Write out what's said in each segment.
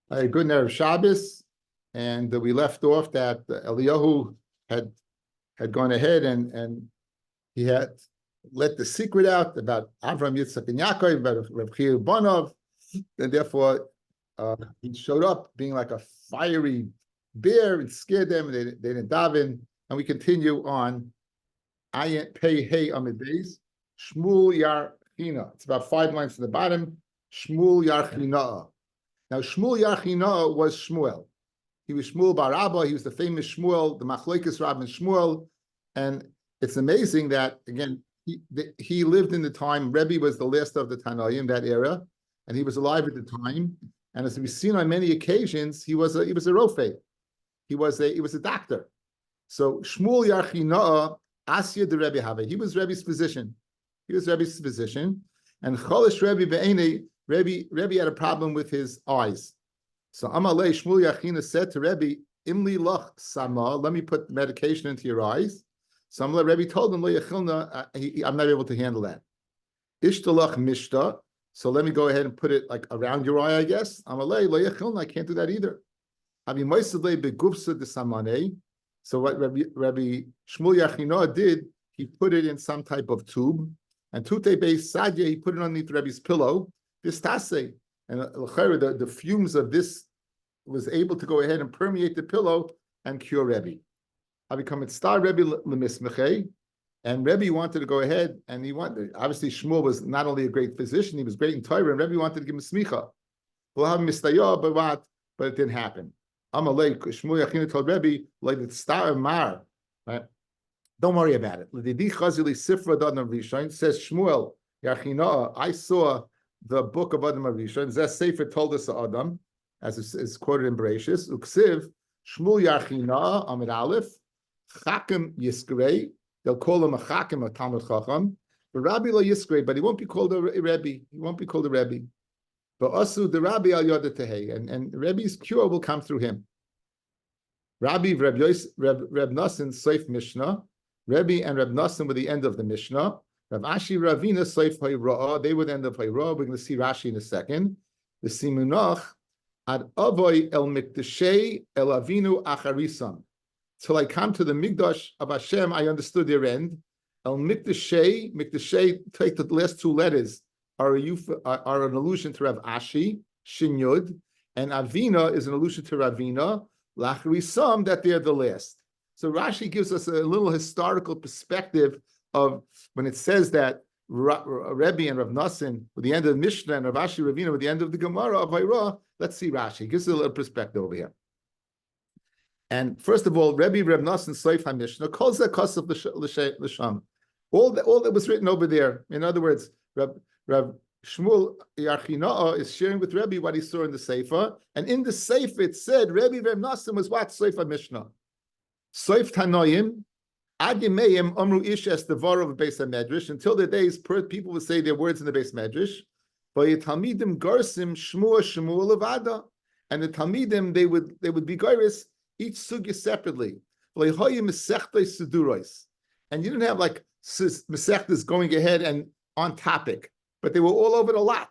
A good Erev Shabbos, and we left off that Eliyahu had gone ahead and he had let the secret out about Avram, Yitzchak, and Yaakov, about Reb Chiya Bonov, and therefore he showed up being like a fiery bear and scared them, and they didn't daven. And we continue on Ayin Pei Hey Amid Beis Shmuel Yarchina. It's about 5 lines to the bottom. Shmuel Yarchina. Now, Shmuel Yarchina was Shmuel. He was Shmuel Bar Abba. He was the famous Shmuel, the Machlokes Rabbi Shmuel. And it's amazing that, again, he lived in the time, Rebbe was the last of the Tanoim, that era, and he was alive at the time. And as we've seen on many occasions, he was a Rofei. He was a doctor. So Shmuel Yarchina, Asya de Rebbe Have. He was Rebbe's physician. And Cholish Rebbe Be'ene, Rebbe had a problem with his eyes. So Amalei Shmuel Yarchina said to Rebbe, Imli lach sama, let me put medication into your eyes. So Amalei Rebbe told him, I'm not able to handle that. Ishtalach mishta, so let me go ahead and put it like around your eye, I guess. Amalei lo yachilna, I can't do that either. Abi moisadle begufsa de samane. So what Rabbi Shmuel Yarchina did, he put it in some type of tube, and tute beis sadya, he put it underneath Rebbe's pillow. This tase, and the fumes of this was able to go ahead and permeate the pillow and cure Rebbe. I become a star Rebbe lemismechei, and Rebbe wanted to go ahead, and he wanted, obviously Shmuel was not only a great physician, he was great in Torah, and Rebbe wanted to give him smicha. We'll have mistayah, but it didn't happen. Amalei Shmuel Yarchina told Rebbe, like the star of Mar, right? Don't worry about it. Says Shmuel Yarchina, I saw the book of Adam Arishon. Zeh Sefer told us Adam, as is quoted in Bereshis. Uksiv Shmuel Yarchina Amid Aleph Chakim Yiskrei. They'll call him a Chakim, a Talmud Chacham. But Rabbi lo Yiskrei, but he won't be called a Rebbe. He won't be called a Rebbe. But also the Rabbi al Yoda Tehei, and Rebbe's cure will come through him. Rabbi Reb Nosson Seif Mishnah. Rebbe and Reb Nosson were the end of the Mishnah. Rav Ashi Ravina Seif Hayra'ah, they were the end of Hayra'ah. We're going to see Rashi in a second. The Simunach ad Avoy el Mikdashei el Avinu Acharisam. Till I come to the Mikdash of Hashem, I understood their end. El Mikdashei, take the last 2 letters, are an allusion to Rav Ashi, Shin Yud, and Avina is an allusion to Ravina, Lacharisam, that they're the last. So Rashi gives us a little historical perspective of when it says that Rebbe and Rav Nosson were the end of the Mishnah and Rav Ashi Ravina were the end of the Gemara of Hayra'ah. Let's see Rashi. It gives us a little perspective over here. And first of all, Rebbe Rav Nosson Seif HaMishnah calls that Kosov L'Sham. All that was written over there. In other words, Rav Shmuel Yarchina is sharing with Rebbe what he saw in the Sefer. And in the Sefer it said Rebbe Rav Nosson was what? Seif HaMishnah. Seif Tanoim, Ad Yemeim Amru Ish Es Devar of Beis HaMedrash, until the days people would say their words in the Beis Medrash. V'Talmidim Garsim Shmua Levada, and the Talmidim they would be Gairis each sugya separately. And you didn't have like Masechtas going ahead and on topic, but they were all over the lot.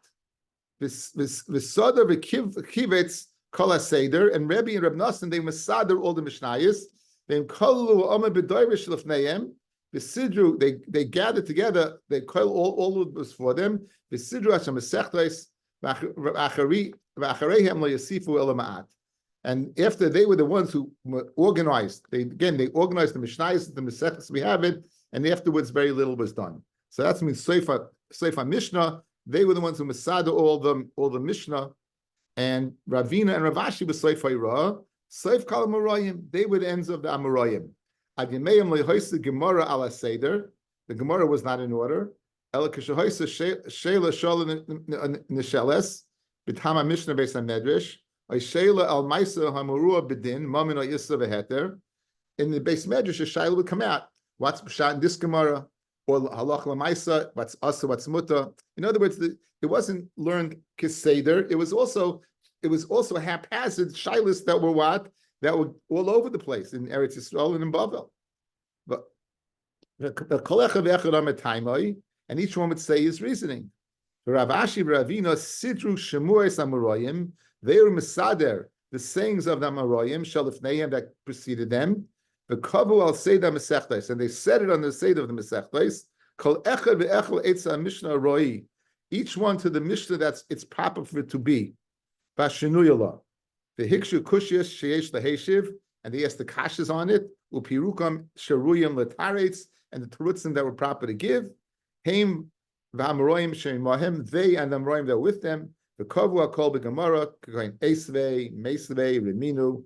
V'Sada v'Kivetz Kol HaSeder, and Rebbe and Reb Nosson they masader all the Mishnayos. They gathered together. They call all of this for them. And after they were the ones who organized, they organized the Mishnayos, the Masechtas, we have it, and afterwards very little was done. So that means Sefer Mishnah. They were the ones who masada all the Mishnah, and Ravina and Rav Ashi was Sefer Hayra'ah. Seif Kal Amoraim, they were the ends of the Amoraim. Ad Yemeim lehoisa Gemara ala Seder, the Gemara was not in order. El Kishahoisa Sheila Shala Nisheles, B'Tama Mishnah Beis HaMedrash, Ay Sheila Al Maisa Hamurua B'Din, Mamin Ay Yisra V'Heter. In the Beis Medrash, a Sheila would come out. What's Pshat in this Gemara? Or Halach L'Maisa, what's Asa, what's Muta. In other words, it wasn't learned Kiseder, it was also haphazard shilas that were all over the place in Eretz Yisrael and in Bavel. But and each one would say his reasoning. Rav Ashi Ravina Sidru Shemues Amoraim. They were Mesader, the sayings of the Amoraim, Shalifneim that preceded them. The Kavu al Seder Mesechtais, and they said it on the Seder of the Mesechtais. Kol Echad ve'Echel Eitza Mishnah Roi. Each one to the Mishnah that's it's proper for it to be. Bashinuyala. The Hikshu Kushias Sheyesh Laheshiv, and they asked the kashas on it. Upirukam Sharuyim Lataretz, and the terutzim that were proper to give. Haim v'Hamoraim Sheimahem, they and the Amoraim that were with them. The Kavu Akol B'Gemara, Kain Esvei, Mesvei, Reminu,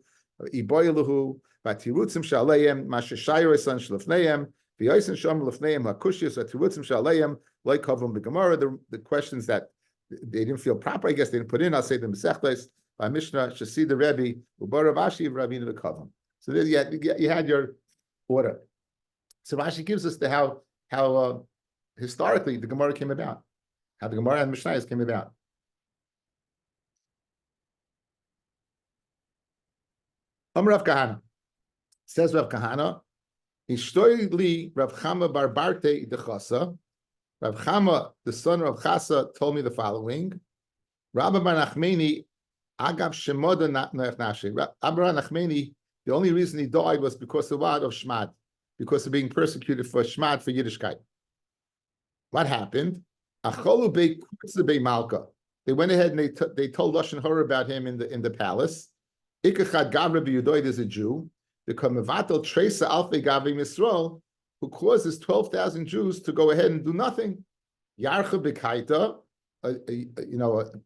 Iboyeluhu, Vatirutzim Shaleim, Mashashayre San Shlefneim, V'Yosin Shom Lefneim, Hakushis, Vatirutzim Shaleim, like Kavum B'Gemara, the questions that they didn't feel proper, I guess they didn't put in, I'll say the Mesechtes, by Mishnah, Shasi the Rebbe, Ubara Vashi, Ravina V'Kavum. So there you had your order. So Rashi gives us the how historically the Gemara came about, how the Gemara and Mishnayos came about. Rav Kahana says Rav Kahana, Ishtoili Rav Chama bar Barte dechasa. Rav Chama, the son of Chasa, told me the following: Rabbi bar Nachmeni agav shemoda nachnashi. Rabbi bar Nachmeni, the only reason he died was because of what? Of Shmad, because of being persecuted for Shmad, for Yiddishkeit. What happened? Acholu bei kurze bei Malka. They went ahead and they told Lashon Hara about him in the palace. Ikachad Gavra b'Yudoid is a Jew. The Kamevatel Tresa Alfei Gavri Misrael, who causes 12,000 Jews to go ahead and do nothing. Yarcha b'Kaita,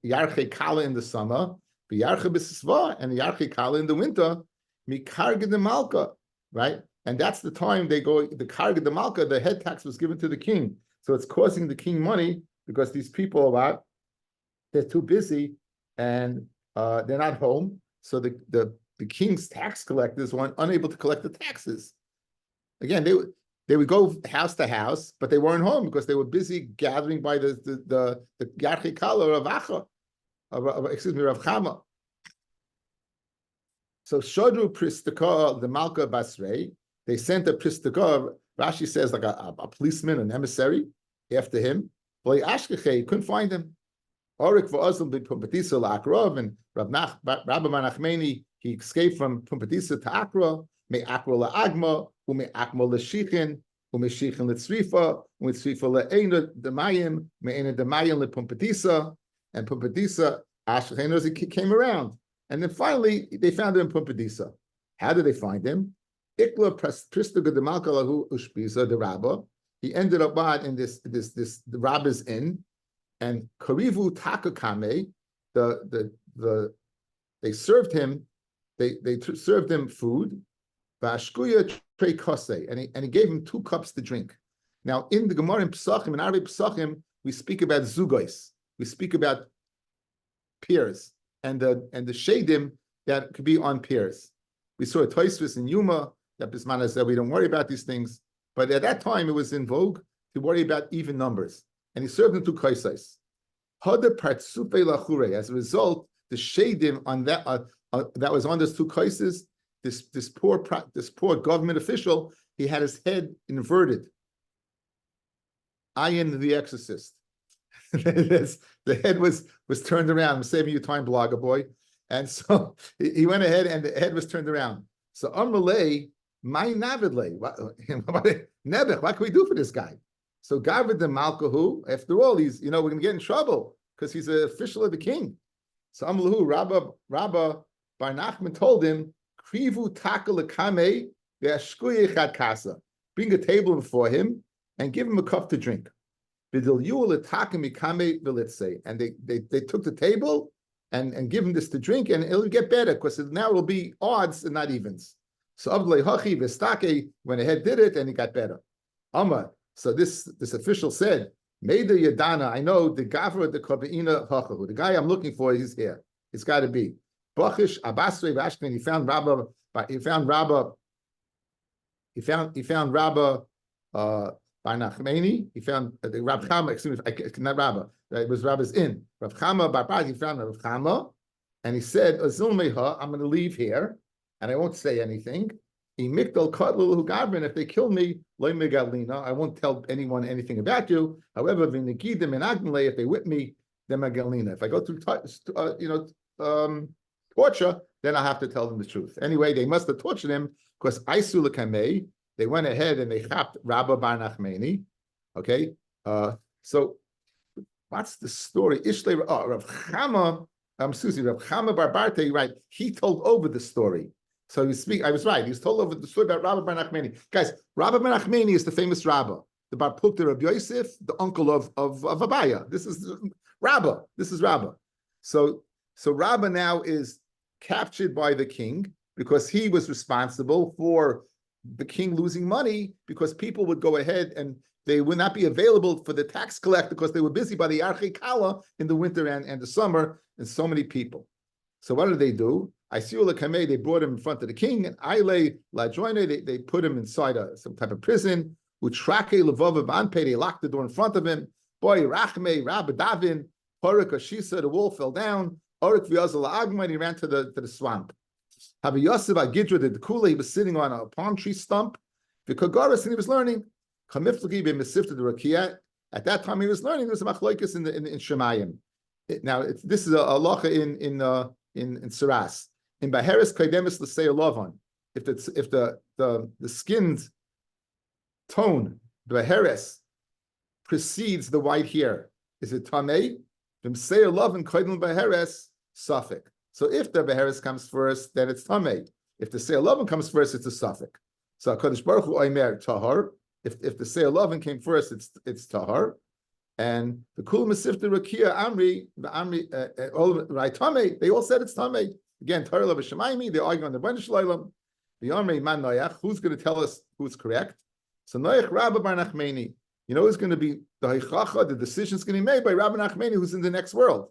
Yarche Kala in the summer, Yarcha b'Sisva, and Yarche Kala in the winter. Mikarga de Malka, right? And that's the time they go. The Karga de Malka, the head tax was given to the king, so it's costing the king money because these people they're too busy and they're not home. So the king's tax collectors weren't unable to collect the taxes. Again, they would go house to house, but they weren't home because they were busy gathering by the Yarche Kala of Acha, Rav Chama. So Shodru Pristaka, the Malka Basrei, they sent a Pristaka, Rashi says like a policeman, an emissary, after him. Well, he couldn't find him. Orik v'Ozl b'Pumbedisa la'Akrov, and Rabbi Nachmeni, he escaped from Pumbedisa to Akra, me Akra la'Agma, ume Akma l'Shichin, ume Shichin l'Tzrifa, ume Tzrifa le'Eina Demayim, me Eina Demayim le'Pumbedisa, and Pumbedisa, Ashkenazi came around. And then finally, they found him in Pumbedisa. How did they find him? Ikla Pristaga de Malkalahu Ushpiza, the Rabbi. He ended up in this the Rabbi's inn. And Karivu Takakame, they served him, they served him food, Vashkuya Trey Kose, and he gave him 2 cups to drink. Now in the Gemara in Pesachim, in Arabic Pesachim, we speak about zugos, we speak about peers, and the shadim that could be on peers. We saw a Tosfos in Yuma that Bismana said we don't worry about these things, but at that time it was in vogue to worry about even numbers. And he served them 2 kaisais. As a result, the shadim on that that was on those 2 kaises, this poor government official, he had his head inverted. Ayin the Exorcist. The head was turned around. I'm saving you time, blogger boy. And so he went ahead and the head was turned around. So Amalei, my Navidle, Nebech, what can we do for this guy? So Gavrid the Malkahu, after all, he's, we're going to get in trouble because he's an official of the king. So Amalahu, Rabba Bar Nachman told him, Krivu takalakame ve'ashkuyechat kasa. Bring a table before him and give him a cup to drink. And they took the table and give him this to drink, and it'll get better because now it'll be odds and not evens. So Abdullah Hachi Vestake went ahead, did it, and it got better. Amar. So this official said, Meida Yadana, I know the Gavra the Kabeina Hachahu. The guy I'm looking for, he's here. It's got to be. Bachish Abasre Vashkin, he found Rabba Bar Nachmeni, he found the Rav Chama, excuse me, not Rabba, it was Rabba's inn. Rav Chama Bar, he found Rav Chama, and he said, Azul Meha, I'm going to leave here, and I won't say anything. If they kill me, I won't tell anyone anything about you. However, if they whip me, then Magalina. If I go through, torture, then I'll have to tell them the truth. Anyway, they must have tortured him because Aisu Kamei, they went ahead and they chapped Rabbi Bar Nachmani. Okay, so what's the story? Ishle Rav Chama, Rav Chama Barbarte, right? He told over the story. So I was right. He was told over the story about Rabbi Bar Nachmani. Guys, Rabbi Bar Nachmani is the famous Rabbi, the Bar Plukta Rabbi Yosef, the uncle of Abaya. This is Rabbi. This is Rabbi. So Rabbi now is captured by the king because he was responsible for the king losing money because people would go ahead and they would not be available for the tax collector because they were busy by the Archei Kala in the winter and the summer, and so many people. So what did they do? I see Kamei, they brought him in front of the king, and Aile La Joine, they put him inside some type of prison. Utrake Levova Banpe, they locked the door in front of him. Boy, Rachme, Rabbi Davin, Horik Ashisa, the wall fell down. Orik Viazal Agma, he ran to the swamp. Have Yosef Agidra the Kula, he was sitting on a palm tree stump. The Kogaris, and he was learning. Kamiflagi be Mesifta the Rakia. At that time he was learning. There was a machloikus in Shemayim. Now this is a halacha in Saras. In Baheres Kaidemis L'Sei Lovan. If the skinned tone, Baheres, precedes the white hair, is it Tamei? V'Msei Lovan Kaidem Baheres Suffolk. So if the Baheres comes first, then it's Tamei. If the Sei Lovan comes first, it's a Suffolk. So Kadosh Baruch Hu Omer Tahar. If the Sei Lovan came first, it's Tahar. And the Kul Masif the Rakia Amri, right Tamei, they all said it's Tamei. Again, Torah of Shemaimi, they argue on the Bnei Shloim. The Amri Man Noach, who's going to tell us who's correct? So Noach Rabbi Bar Nachmani. You know who's going to be the Haichacha, the decision's going to be made by Rabbi Nachmani, who's in the next world.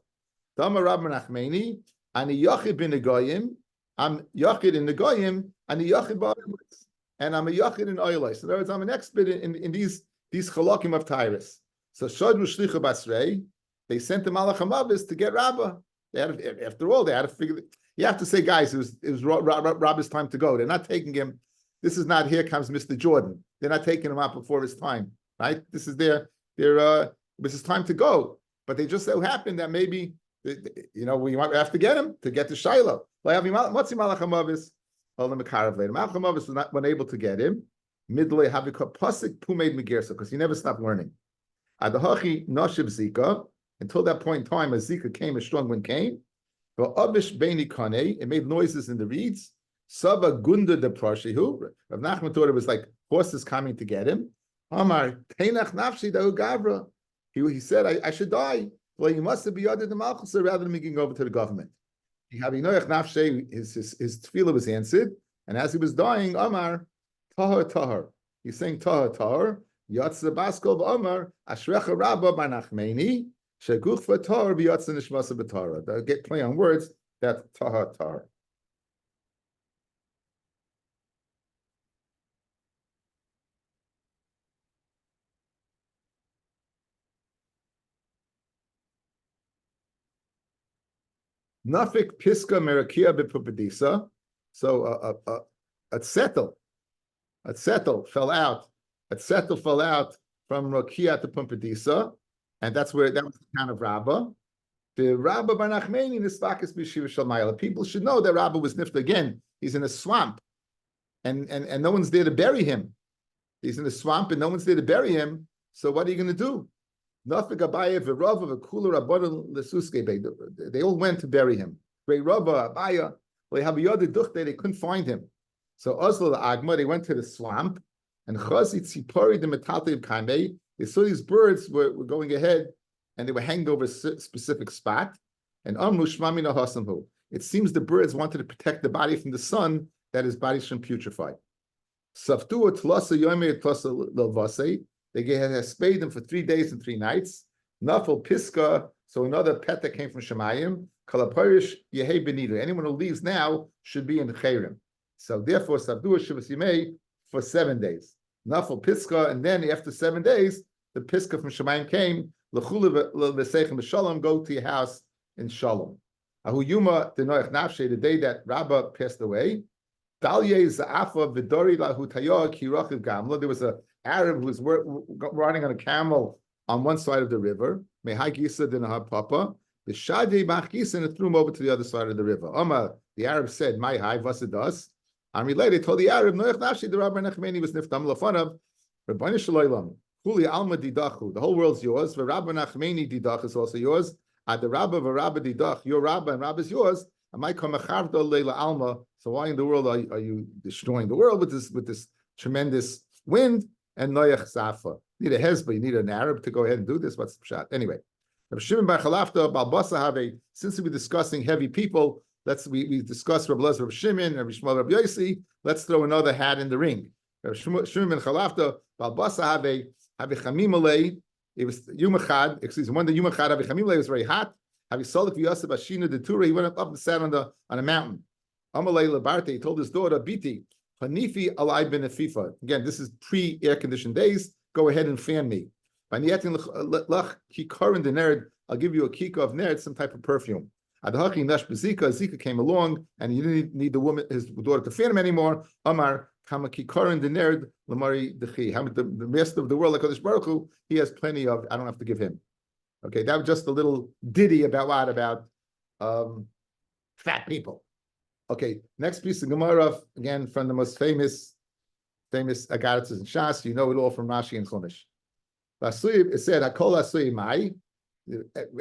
Dama Rabbi Nachmani, Ani Yachid bin Negoyim, I'm Yachid in Negoyim, Ani Yachid Ba'aris, and I'm a Yachid in Oilais. So in other words, I'm an expert in these Chalakim of Tyrus. So Shadru Shlicha Basrei, they sent the Malach HaMavis to get Rabbah. After all, they had to figure. You have to say, guys, it was Rabbah's time to go. They're not taking him. This is not here comes Mr. Jordan. They're not taking him out before his time, right? This is it was his time to go. But they just so happened that maybe we have to get him to get to Shiloh. What's Malach HaMavis? Malach HaMavis was not unable to get him. Midlay Havikot Pasik Pumaid Megirsa, because he never stopped learning. Adahachi Nashib Zika, until that point in time, as Zika came, a strong wind came. But Abish Beini Kane, it made noises in the reeds. Saba Gunda de Prashihu. Rav Nachman thought it was like horses coming to get him. Amar Teinach Nafshi Dahu Gavra. He said, I should die. Well, you must have been under the Malchus rather than making over to the government. His tefillah was answered, and as he was dying, Amar Tahar Tahar. He's saying Tahar Tahar. Yatsa Baskov Amar Ashrecha Rabba Bar Nachmani Sheguch Vatar B'Yatsa Nishmasa B'Tara. They'll get play on words that Tahar Tahar. Nafik Piska Merakia B'Pupadisa. So a settle fell out. A settle fell out from Rakia to Pumpadisa, and that was the town of Rabbah. The Rabbah Bar Nachmani Nisvakis B'Shiva Shalmayla. People should know that Rabbah was nifta again. He's in a swamp, and no one's there to bury him. He's in a swamp, and no one's there to bury him. So what are you going to do? Nafik Abaya v'Rava v'Kula Rabbanon Lesuske. They all went to bury him. Great Rava Abaya. They couldn't find him. So Oslo the Agma, they went to the swamp. And Chazit Tzipori the Metaltev Kamei, they saw these birds were going ahead and they were hanging over a specific spot. And Amru Shmami Nahasamhu. It seems the birds wanted to protect the body from the sun, that his body shouldn't putrefy. Saftu Tlasa Yome Tlasa Lelvase. They had spayed them for 3 days and 3 nights. Nafal Piska, so another pet that came from Shemayim. Kalaparish Yehei Benidu. Anyone who leaves now should be in the Chayrim. So therefore, Saftu Shivas Yimei for 7 days. Nafal Piska, and then after 7 days, the Piska from Shemayim came, go to your house in Shalom. Ahu Yuma Denoich Nafshe, the day that Rabbah passed away, Dalye Za'afa Vidori Lahu Tayo Kirachiv Gamla, there was an Arab who was riding on a camel on one side of the river, Mehai Gisa Dinahar Papa, The Shadi Machkisen and threw him over to the other side of the river. The Arab said, "My high vasadas." I'm related. Told the Arab, "Noach nafshi the Rabbi Nachmani was niftam lafanav." Rabbani Shalom. Kuli alma didachu. The whole world's yours. Rabbi Nachmani didach is also yours. At the Rabbi v'Rabbi didach, your Rabbi and Rabbi is yours. I might come achavda leila alma. So why in the world are you destroying the world with this tremendous wind? And Noach zafa. You need a hezbollah. You need an Arab to go ahead and do this. What's the shot? Anyway. Shimon bar Chalafta, Balbasa have since we're discussing heavy people, we discussed Rabbi Lezer, Rabbi Shimon, Rabbi Shmuel, Rabbi Yossi. Let's throw another hat in the ring. Shimon bar Chalafta, Balbasa have a chamimale. It was Yumachad. Excuse me. One day Yumachad have a chamimale. It was very hot. Have a solik v'yaseh b'ashina de Tura. He went up and sat on a mountain. Amalei lebarte. He told his daughter Biti, Hanifi alai ben afifa. Again, this is pre-air conditioned days. Go ahead and fan me. I'll give you a kika of nerd, some type of perfume. Zika came along, and he didn't need his daughter to fan him anymore. Amar kama kikarin the nerd lamari dechi. The rest of the world, like Kodesh Baruch Hu, he has plenty of. I don't have to give him. Okay, that was just a little ditty about what about fat people. Okay, next piece of Gemara, again from the most famous Agarotas and Shas. You know it all from Rashi and Chumash. It said, "Hakol asui mai."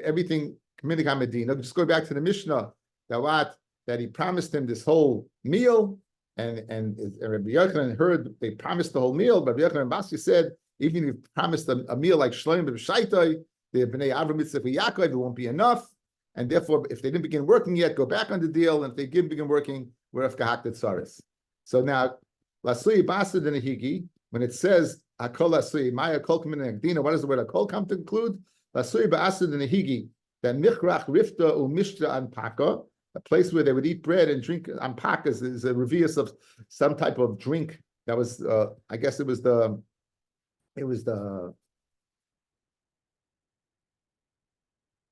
Everything committing Medina. Just go back to the Mishnah that he promised him this whole meal, and Rabbi Yochanan heard they promised the whole meal. But Rabbi Yochanan and Metzia said, even if you promised a meal like Shloim b'Shaitai, the Bnei Avram Mitzvah Yaakov, it won't be enough. And therefore, if they didn't begin working yet, go back on the deal. And if they didn't begin working, we're of Kahak Tzaris. So now, Lasui Basad and Higi, when it says Hakol asui maya kol kamin agdina, what does the word Hakol come to include? Lasui ba'asad and Higi, that michrach rifta umishtra anpaka, a place where they would eat bread and drink anpakas is a revius of some type of drink that was, I guess it was the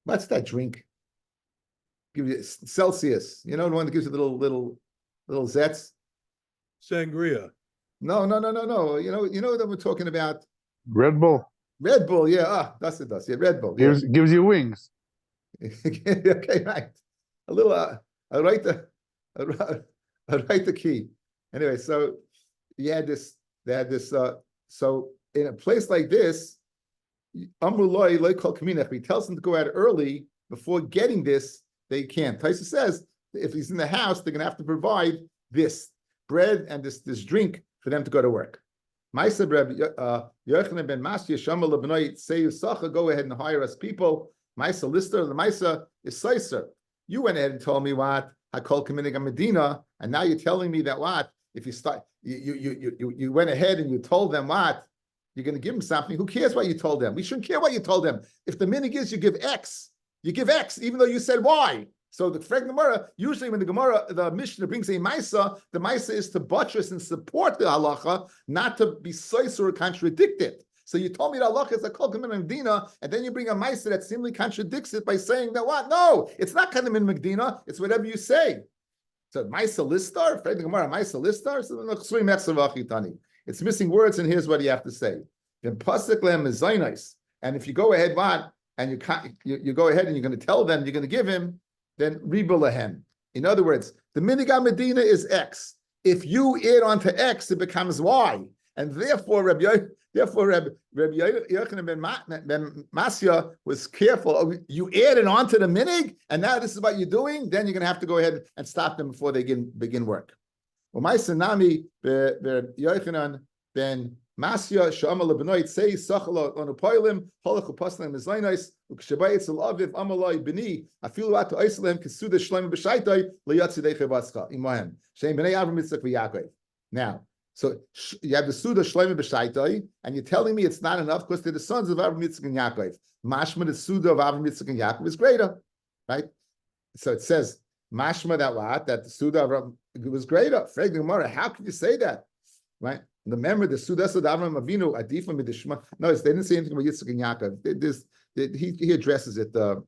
what's that drink? Give you Celsius, the one that gives you little zets. Sangria. No. You know that we're talking about. Red Bull. Red Bull, yeah. That's it. Yeah, Red Bull. Gives you wings. Okay, right. A little. I write the key. Anyway, so they had this. So in a place like this, Amrullah loy kol kaminach. He tells them to go out early before getting this. They can't. Taisa says if he's in the house, they're going to have to provide this bread and this drink for them to go to work. Maisa Rabbi Yochanan ben Metzia Shamal Lebnoi say Yusacha, go ahead and hire us people. Maisa Lister, the Maisa is Seiser. You went ahead and told me what Hakol Kaminig Medina, and now you're telling me that what if you start you went ahead and you told them what you're going to give them something. Who cares what you told them? We shouldn't care what you told them. If the minig is you give X, even though you said Y. So the Gemara, usually when the Mishnah brings a Maisa, the Maisa is to buttress and support the halacha, not to be sois or contradict it. So you told me the halacha is a kol kamin Medina, and then you bring a Maisa that seemingly contradicts it by saying that what? No, it's not kamin Medina, it's whatever you say. So Maisa listar, Gemara Maisa listar, so it's missing words, and here's what you have to say. And if you go ahead, and you go ahead and you're going to tell them, you're going to give him, then ribulahem. In other words, the minigah Medina is X. If you add on to X, it becomes Y. And therefore, Rabbi Yochanan ben Metzia was careful. Oh, you added on to the minig, and now this is what you're doing, then you're going to have to go ahead and stop them before they begin work. My sanami Yochanan ben Metzia Shama lebenoit say Sachalo on a poilim holachu paslam mezainis ukshabayitz alaviv amalai bini afilu at Iceland kasuda shleim b'shaitai liyatzidei chevatzcha imahem shem bnei Avram Yitzchak v'Yaakov. Now, so you have the suda shleim b'shaitai, and you're telling me it's not enough because they're the sons of Avram Yitzchak and Yaakov. Mashma the suda of Avram Yitzchak and Yaakov is greater, right? So it says mashma that the suda of Avram was greater. Frag the Gemara, how can you say that, right? Remember the Sudas of Avram Avinu Adifah Midishma. No, they didn't say anything about Yitzchak and Yaakov. He addresses it. The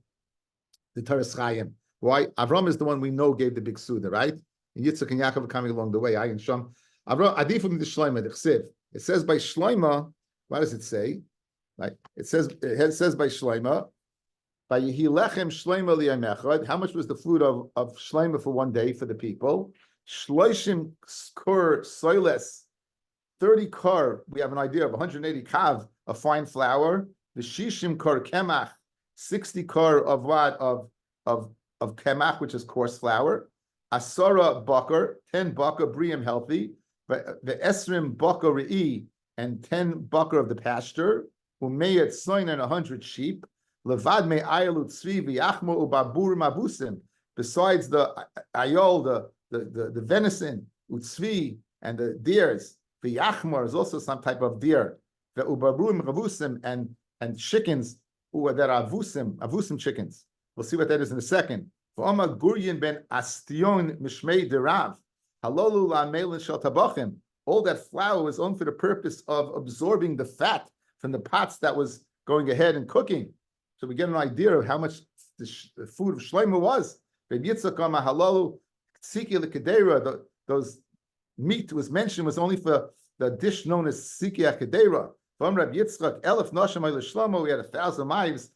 Taras Chaim. Why? Avram is the one we know gave the big Suda, right? And Yitzchak and Yaakov are coming along the way. I and Sham. Avram Adifah Midishma. It says by Shloima. What does it say? Right? It says by Shloima. Vayihi lechem shleima liyam echad. How much was the food of shleima for one day for the people? Shloishim kur soiles. 30 kar, we have an idea of 180 kav of fine flour. The shishim kar kemach, 60 kar of what? Of kemach, which is coarse flour. Asara bakar, 10 bakar briam healthy. The esrim bakar re'i, and 10 bakar of the pasture. Umeyat soin and 100 sheep. Levad me ayalut tzvi v'yachmo ubabur mabusim. Besides the ayol, the venison, utzvi, and the deers. The yachmar is also some type of deer. The ubarum ravusim and chickens that are avusim chickens. We'll see what that is in a second. V'oma guryin ben astion mishmei derav halolu la'melin shel tabachim. All that flour was only for the purpose of absorbing the fat from the pots that was going ahead and cooking. So we get an idea of how much the food of Shlomo was. Those meat was mentioned was only for the dish known as Sikia Kedera. From Rabbi Yitzchak, Elef Nosham Shlomo, we had 1,000 wives.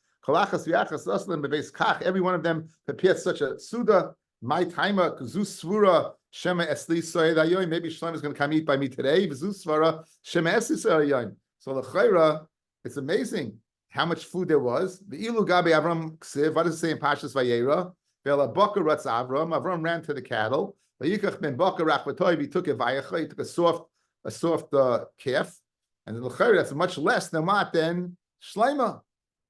Every one of them prepared such a suda. My timer, Kuzuz Svura, Shema Esli Soyedayoy. Maybe Shlomo is going to come eat by me today. Kuzuz Svura, Shema Esli Soyedayoy. So the Chayra, it's amazing how much food there was. The Ilu Gabi Avram Ksiv, what does it say in Pashas Vayera? Vela Bakar Ratz Avram. Avram ran to the cattle. Vayikach ben Bakar Rachvatoy, he took a vayacha, he took a soft calf, and the L'chayr, that's much less than what? Than Shleima.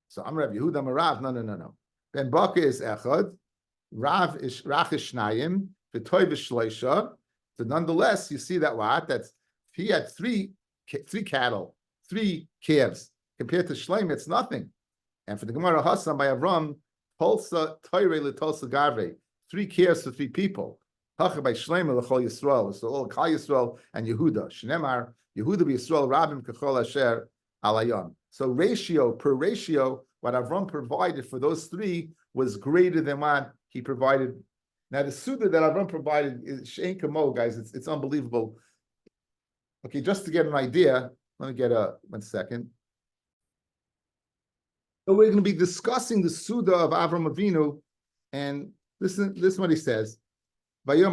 So I'm Rav Yehuda Marav. No. Ben Bakar is Echad, Rav is Shnayim, V'toy v'shleisha. So nonetheless, you see that what? That's he had three cattle, 3 calves. Compared to Shleim, it's nothing. And for the Gemara Hassan by Avram, Tulsa Toire le Tulsa Gavre, 3 calves for 3 people. Hacha by Shleim l'chol Yisrael. So all Kal Yisrael and Yehuda. Shnemar Yehuda b'Yisrael Rabim kechol asher alayam. So per ratio, what Avram provided for those 3 was greater than what he provided. Now the Suda that Avram provided is Shein Kamo, guys. It's unbelievable. Okay, just to get an idea, let me get 1 second. So we're going to be discussing the Suda of Avram Avinu, and listen what he says. Take a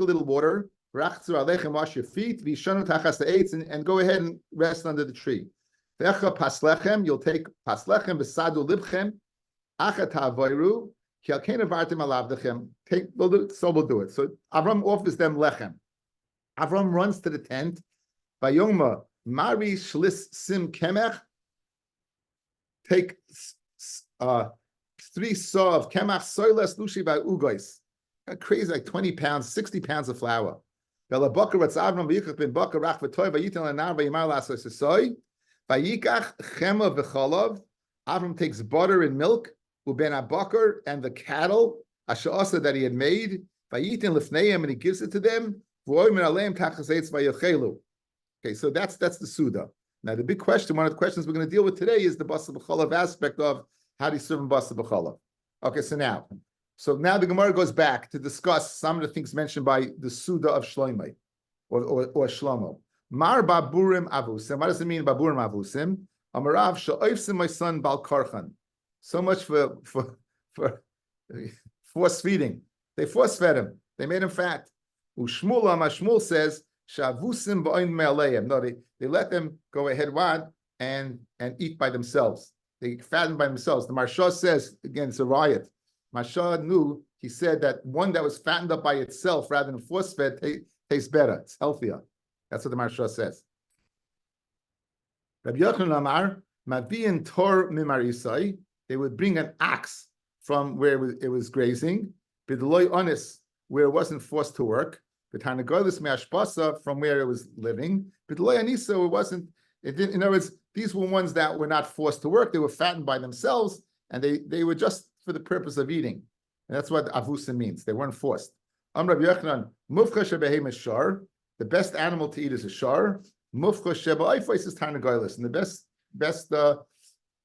little water, wash your feet, and go ahead and rest under the tree. You'll take paslechem v'sadu libchem, achat ha'avoiru, ki al kein avartim alavdechem. We'll do it. So Avram offers them lechem. Avram runs to the tent. Vayoma mari shlis sim kemech. Take 3 saw of kemach soiles lushi by ugais. Crazy, like 20 pounds, 60 pounds of flour. Bela bakar what's Avram v'yichach ben bakar rach v'toy v'yitel anar v'yimar lasos esoy v'yikach chema v'cholav. Avram takes butter and milk uben abakar and the cattle asha'asa that he had made v'yitel lifneim, and he gives it to them. V'oy min aleim tachas eitz v'yochelu. Okay, so that's the Suda. Now the big question, one of the questions we're going to deal with today is the Basa B'cholav aspect of how do you serve in Basa B'cholav. Okay, so now the Gemara goes back to discuss some of the things mentioned by the Suda of Shlomo or Shlomo. Mar baburim avusim. What does it mean baburim avusim? Amarav sha'oifsim my son bal karchan. So much for force feeding. They force fed him. They made him fat. Shmuel says shavusim ba'oin me'aleim. No, they let them go ahead and eat by themselves. They fatten by themselves. The Marsha says, again, it's a riot. Marsha knew, he said that one that was fattened up by itself rather than force-fed tastes better. It's healthier. That's what the Marsha says. Rabbi Yochanan Amar, Mavi'in Tor Mimarisai, they would bring an ox from where it was grazing, B'deloi Onis, where it wasn't forced to work, B'tarnagolis Me'ashpasa, from where it was living, B'deloi Anisa, it didn't, in other words, these were ones that were not forced to work. They were fattened by themselves, and they were just for the purpose of eating. And that's what avusim means. They weren't forced. Rabbi Yochanan, mufcha shebehem is shar. The best animal to eat is a shar. Mufcha shebe'oifos is tarnagolis. And the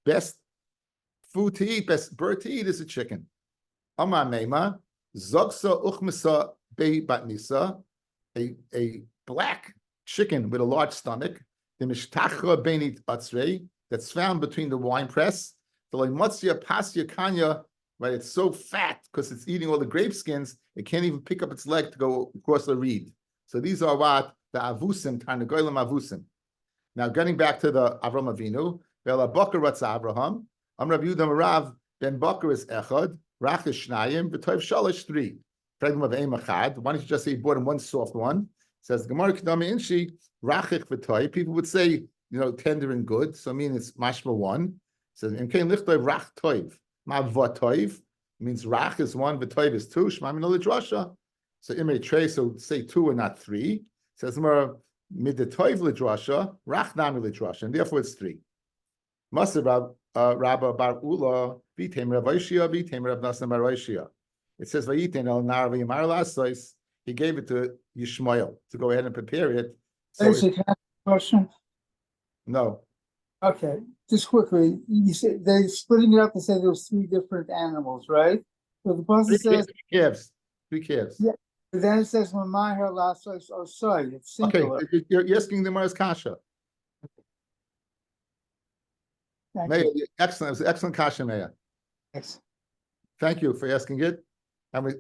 best food to eat, best bird to eat is a chicken. Amar meima, zogsa uchmasa bei batnisa, a black chicken with a large stomach, the that's found between the wine press. The Metzia pasya kanya, right? It's so fat because it's eating all the grape skins, it can't even pick up its leg to go across the reed. So these are what the avusim, tarnagoyim avusim. Now getting back to the Avram Avinu, Vela Bakar Ratza Abraham, Amrav Yudam Rav, Ben Bakar is Echad, Rach is Shnayim, B'toiv Shalish 3. Fragment of Eim Achad. Why don't you just say he bought him one soft one? It says Gemara Kedami Inshi, Rachich V'toiv. People would say, tender and good. So I mean it's mashma one. It says Imkein Lichtoiv Rach Toiv. Ma V'toiv means Rach is one, V'toiv is two. Shma Min Lidrasha. So Imei Trey, so say two and not three. It says more Midetoiv Lidrasha, Rach Nami Lidrasha, and therefore it's three. Masir Rabba Bar Ula, Vitem Rav Oishia, Vitem Rav Nasan Bar Oishia. It says Vayiten El Nar V'Yamar Lasois. He gave it to Yishmael to go ahead and prepare it. So Can I ask a question? no, Okay, just quickly, you said they're splitting it up to say there was 3 different animals, right? But the person says, three calves. Yeah. but then it says when my hair last place, oh sorry, it's Okay, singular. you're asking the Gemara's kasha. Thank Meir, you. excellent. It was an excellent kasha, Meir. Thanks. Thank you for asking it. And we,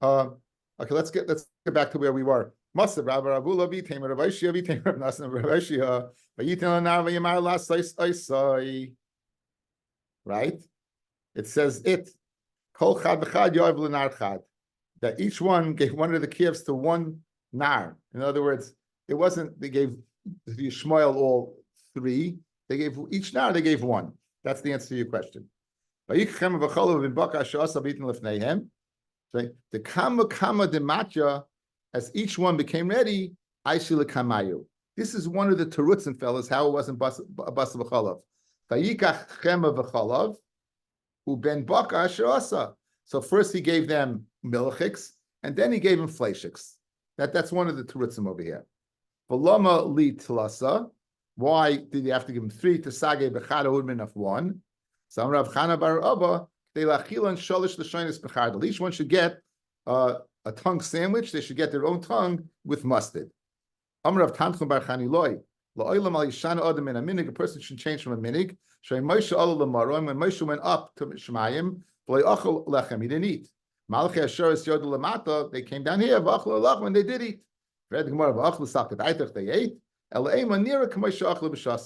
okay, let's get back to where we were. Masav Rabba Ravula Vitem Rav Oishia Vitem Rav Nasan Rav Oishia Vayitin Nar V'Yamar Lasois Oisai. Right? It says it. Kol Chad V'Chad Yoav L'Nar Chad. That each one gave one of the kids to one nar. In other words, it wasn't they gave Yishmael all 3. They gave each nar. They gave one. That's the answer to your question. The kama de matya, as each one became ready, Aishila kamayu. This is one of the terutzim fellas how it wasn't bas v'chalav. Vayikach chema v'chalav uben baka asherasa. So first he gave them milchiks, and then he gave them fleishiks. That's one of the terutzim over here. V'lama li tlasa. Why did he have to give him 3? To sage bechad would of 1. So Rav Chana bar Abba, they lachilan shalish l'shonis bechad. Each one should get a tongue sandwich. They should get their own tongue with mustard. Rav Tanchum bar Chaniloi. La'olam al yishana adam in a minig. A person should change from a minig. Shrei Moshe ala l'marom. When Moshe went up to Shemayim, v'lo achol lechem. He didn't eat. Malachei Asheris yodu lamata. They came down here. V'achol lechem. When they did eat. Read the Gemara. V'achol sakat aitach. They ate. It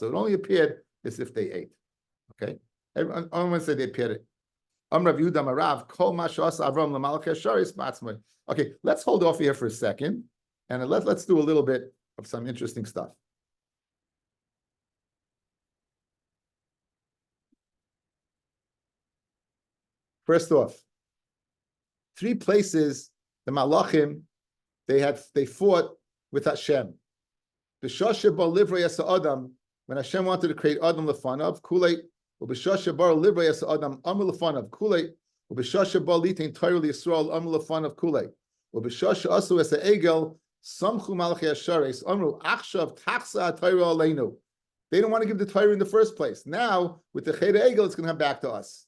only appeared as if they ate. Okay, everyone said they appeared. Okay, let's hold off here for a second, and let's do a little bit of some interesting stuff. First off, 3 places the Malachim they fought with Hashem. When Hashem wanted to create Adam lefanav, kulei, u'b'shasha bar livrei as Adam amr lefanav, kulei, u'b'shasha bar litain Torah liyisrael amr lefanav, kulei, u'b'shasha asu es ha'egel samchu malachei hashares amru achshav tachsa Torah aleinu. They don't want to give the Torah in the first place. Now with the Cheder Egel, it's going to come back to us.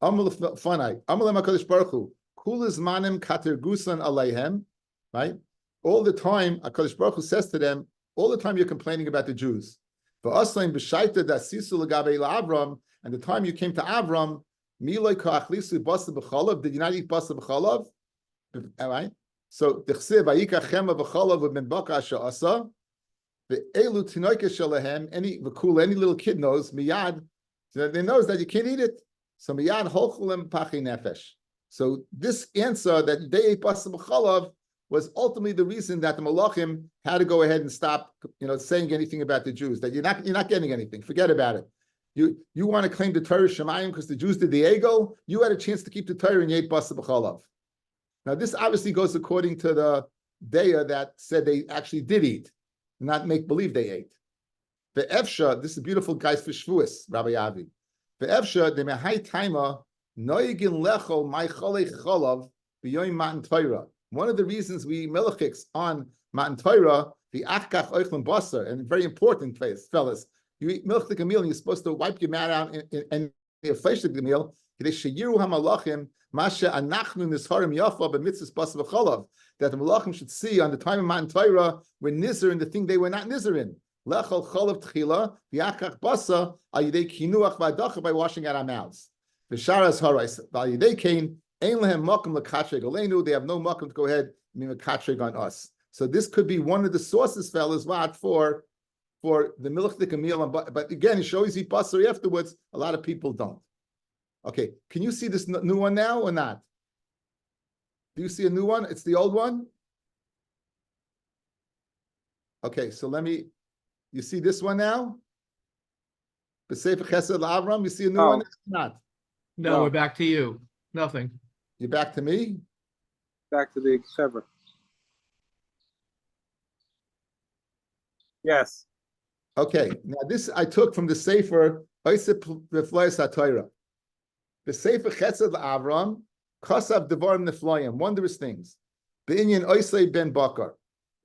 Amr lefanai, amr leMakadosh Baruch Hu, kul izmanim kater gusan aleihem. Right, all the time HaKadosh Baruch Hu says to them. All the time you're complaining about the Jews. And the time you came to Avram, did you not eat basa b'chalav? All right. So any little kid knows miyad, so they knows that you can't eat it. So miyad holchulem pachi nefesh. So this answer that they ate basa b'chalav was ultimately the reason that the Malachim had to go ahead and stop, saying anything about the Jews. That you're not getting anything. Forget about it. You want to claim the Torah Shemayim because the Jews did the Egel. You had a chance to keep the Torah and you ate basa b'chalav. Now this obviously goes according to the Deya that said they actually did eat, not make believe they ate. The Efsha, this is a beautiful guys for Shvuas, Rabbi Avi. The Efsha the mehai taima noigin lecho my cholei chalav b'yoyim matan Torah. One of the reasons we melachiks on Matan Torah, the achkach oichlin basar, and very important place, fellas. You eat milchik a meal, and you're supposed to wipe your mouth out and fleshlik the meal. Sheyiru hamalachim masha anachnu nisharim yafa b'mitzvus basar v'chalav. That the malachim should see on the time of Matan Torah we're nizer in the thing they were not nizer in. Lechol cholav tchila, v'yachach basa, al yidei kinuach v'adacha, by washing out our mouths. V'sharas harais, al yidei kain, ein lehem makom l'katreg aleinu, they have no makom to go ahead and be mekatreg on us. So this could be one of the sources, fellas, what, for the milchdik meal, but again, it shows you basari afterwards. A lot of people don't. Okay, can you see this new one now or not? Do you see a new one? It's the old one? Okay, so you see this one now? B'sefer Chesed L'Avram, you see a new one? Not. No, we're back to you. Nothing. You're back to me? Back to the Sever. Yes. Okay, now this I took from the Sefer Oisep V'Floyes HaTorah. The Sefer Chesed L'Avram, Kosav Devarim Nefloyim, wondrous things. B'inyan Oisei ben Bakar.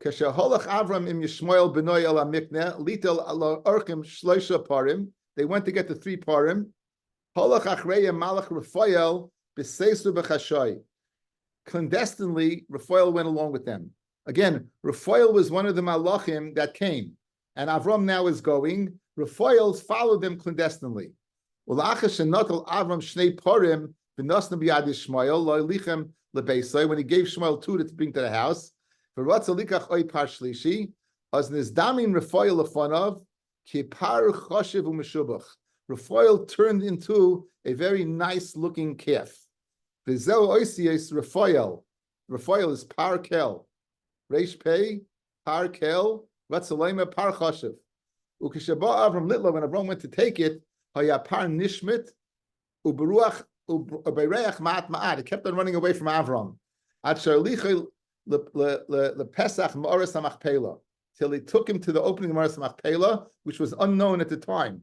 Kasher Holach Avram im Yishmael b'noi el Amikneh, litel ala Orchim Shloisha Parim. They went to get the 3 Parim. Holach Achreya Malach Raphael b'Seisu b'Chashoy. Clandestinely, Raphael went along with them. Again, Raphael was one of the Malachim that came, and Avram now is going. Raphael followed them clandestinely. When he gave Shmuel 2 to bring to the house, Raphael turned into a very nice looking calf. Raphael is par kel, reish pei, par kel, Ratzalema par chashiv. Ukishaba Avram Litla, when Avram went to take it, Hayapar Nishmit, Uberuach, Ubereach Ma'at Ma'at. It kept on running away from Avram. At Sharlicha le Pesach Ma'oras HaMachpelah, till he took him to the opening of Ma'oras HaMachpelah, which was unknown at the time.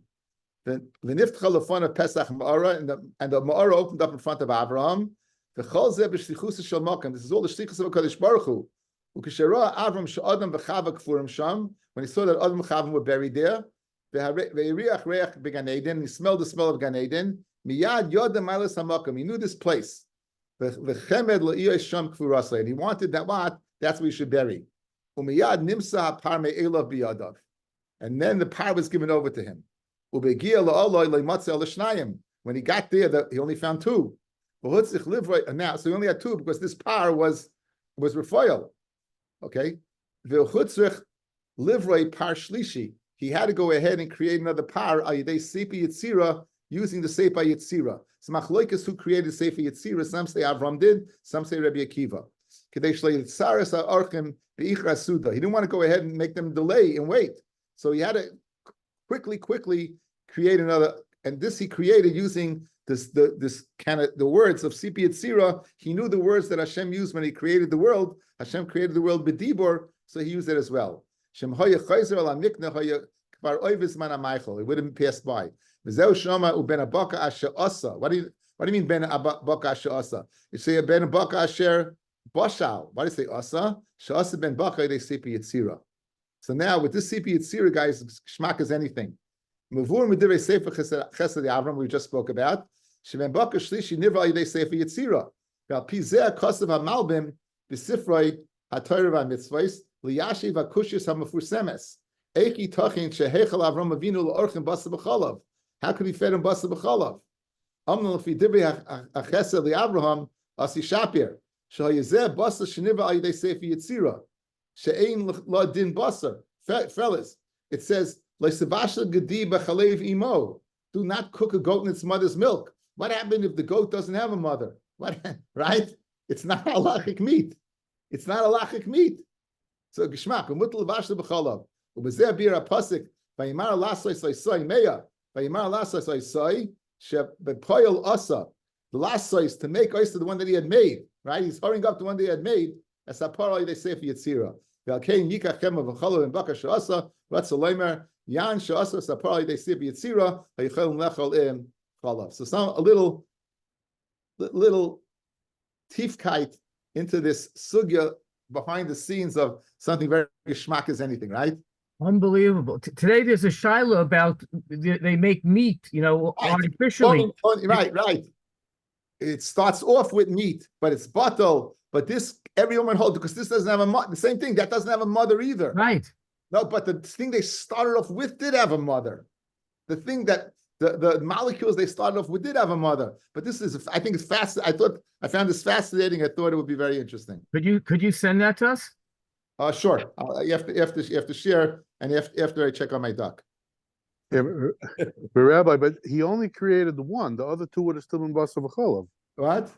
Then the Niftcha Lefon of Pesach Ma'ora, and the Ma'ora opened up in front of Avram. The Chol Zeh b'shlichus shel Makam. This is all the shlichus of HaKadosh Baruch Hu. Ukishara Avram she'adam b'chava kfurim sham. When he saw that Adam and Chavim were buried there, ve'iriach reach began Eden, he smelled the smell of Gan Eden. Miyad yodam malas hamakam. He knew this place. V'chemed le'iyos sham kfurasei. And he wanted that what? That's where he should bury. Umiyad nimsa par me'elav biyadav. And then the par was given over to him. Ubegia la'oloi le'matzeh l'shnayim. When he got there, he only found 2. Now, so he only had 2 because this par was Raphael. Okay? V'chutzrich livrei par shlishi. He had to go ahead and create another par ayidei Sefer Yetzirah using the Sefer Yetzirah. So machloikas who created Sefer Yetzirah, some say Avram did, some say Rabbi Akiva. Kadei shlei tzaras ha'orchim be'ichra suda. He didn't want to go ahead and make them delay and wait. So he had to quickly create another, and this he created using this kind of the words of Sefer Yetzirah. He knew the words that Hashem used when he created the world. Hashem created the world b'dibor, so he used it as well. It wouldn't pass by. What do you mean ben abaka asher asa? You say ben abaka asher bashal. Why do you say asa? She'asa ben baka they Sefer Yetzirah. So now with this Sefer Yetzirah, guys, shmak is anything. Mavur medivrei Sefer Chesed Avram we just spoke about. Sheven baka shlishi nivra ayidei Sefer Yetzirah. Val pizeh kosav hamalbim b'sifrei haTorah v'mitzvos liyashiv hakushis hamafursemes. Eki tachin shehechel Avram Avinu l'orchim basa b'chalav. How could he feed him basa b'chalav? Amnul fi divrei hachesed liAvraham asi shapir. Shehayezeh basa sheniva ayidei Sefer Yetzirah. She'ein la din basa. Fellas, it says le'sevasha gedi b'chalev imo. Do not cook a goat in its mother's milk. What happened if the goat doesn't have a mother? What? Right? It's not halachic meat. It's not halachic meat. So geshmak umutel levashla b'chalav. Ubezeh bir apasik vayimar lasay soy meya vayimar lasay soy shebepoyel asa. The last soy to make oyster the one that he had made. Right? He's hurrying up the one that he had made. As a parallel they say for Yetzirah. V'alkein yikach chema v'chalav and baka she'asa ratzalomer yan she'asa as a parallel they say for Yetzirah v'yichel nechol im chalav. So a little tifkite into this sugya behind the scenes of something very geschmack as anything, right? Unbelievable. Today there's a shaila about they make meat, artificially. Right. It starts off with meat, but it's bottle. But this every woman holds because this doesn't have a mother. The same thing that doesn't have a mother either. Right. No, but the thing they started off with did have a mother. The thing that the molecules they started off with did have a mother. But this is, I think it's fast. I found this fascinating. I thought it would be very interesting. Could you send that to us? Sure. You have to share, and after I check on my duck. Yeah, but Rabbi, but he only created the one. The other two would have still been Basar V'cholav. What?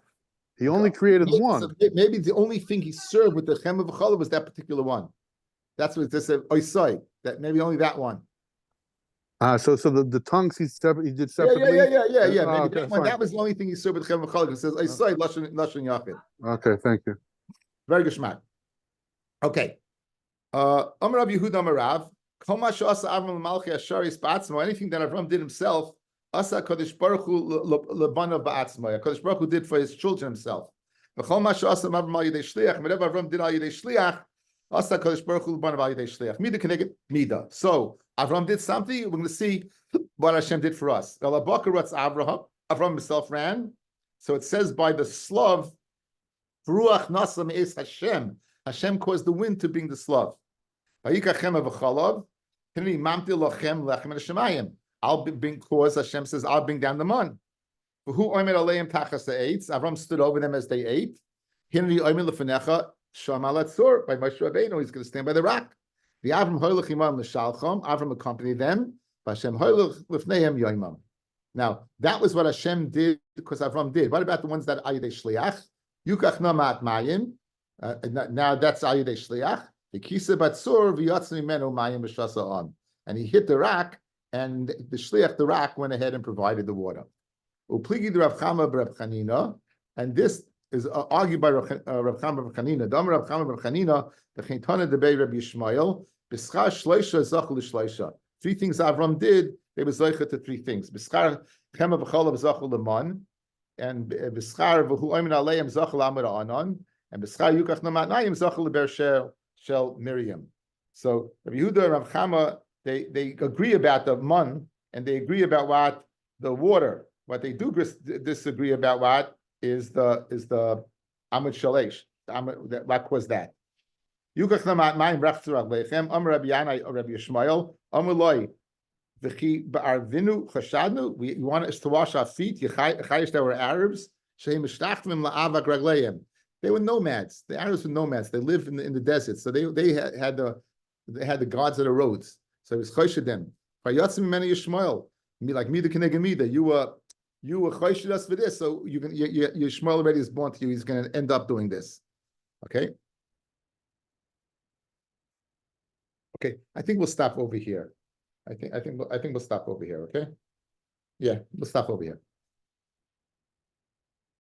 He only created one. Maybe the only thing he served with the Chem of Challah was that particular one. That's what they said. Oisai. That maybe only that one. So the tongues he did separately. Yeah. Oh, Maybe okay, that was the only thing he served with Chem of Challah. It says Oisai Lashon Yachid. Okay, thank you. Very geschmack. Okay. Amar Rav Yehuda Amar Rav. Kol ma she'asa Avram l'malchi asharis ba'atzmo. Anything that Avram did himself, asa Kadosh Baruch Hu lebanav ba'atzmo. Kadosh Baruch Hu did for his children himself. V'chol ma she'asa Avram al yidei shliach. Whatever Avram did al yidei shliach, asa Kadosh Baruch Hu lebanav al yidei shliach. Mida keneged mida. So Avram did something. We're going to see what Hashem did for us. Avram himself ran. So it says by the Slav, Ruach Nasam is Hashem. Hashem caused the wind to bring the Slav. I'll bring cause. Hashem says, I'll bring down the man. Who Avram stood over them as they ate. By Moshe Rabbeinu, he's going to stand by the rock. The Avram accompanied them. Now that was what Hashem did because Avram did. What about the ones that Ayidei Shliach? Yukach Namat Mayim. Now that's Ayidei Shliach. And he hit the rock, and the shliach, the rock, went ahead and provided the water. And this is argued by Rav Chama Rav Chanina. Dam Rav Chama Rav Chanina, the Chintana debei Rabbi Yishmael, B'schar shleisha zachul l'shleisha. 3 things Avram did, they were zeicha to 3 things. B'schar chema v'cholav zachul l'man, and b'schar v'hu oimin aleim zachul amar anon, and b'schar yukach namat nayim zachul l'ber Shel Miriam. So Rabbi Yehuda and Rav Chama, they agree about the man, and they agree about what the water. What they do disagree about what is the Amud Shalesh. What caused that? Yukach namat mayim rachtzur aleichem. Amar Rabbi Yanai or Rabbi Yishmael. Amar loi v'chi ba'arvinu chashadnu. We want us to wash our feet. Yechayish that were Arabs. Sheim mishtachtim la'avak ragleim. They were nomads. The Arabs were nomads. They lived in the desert. So they had the guards of the roads. So it was choshedem. Vayatzim mimenu Yishmael. Like mida keneged mida. You were choshed us for this. So your Yishmael already is born to you. He's going to end up doing this. Okay. Okay. I think we'll stop over here. I think we'll stop over here. Okay. Yeah, we'll stop over here.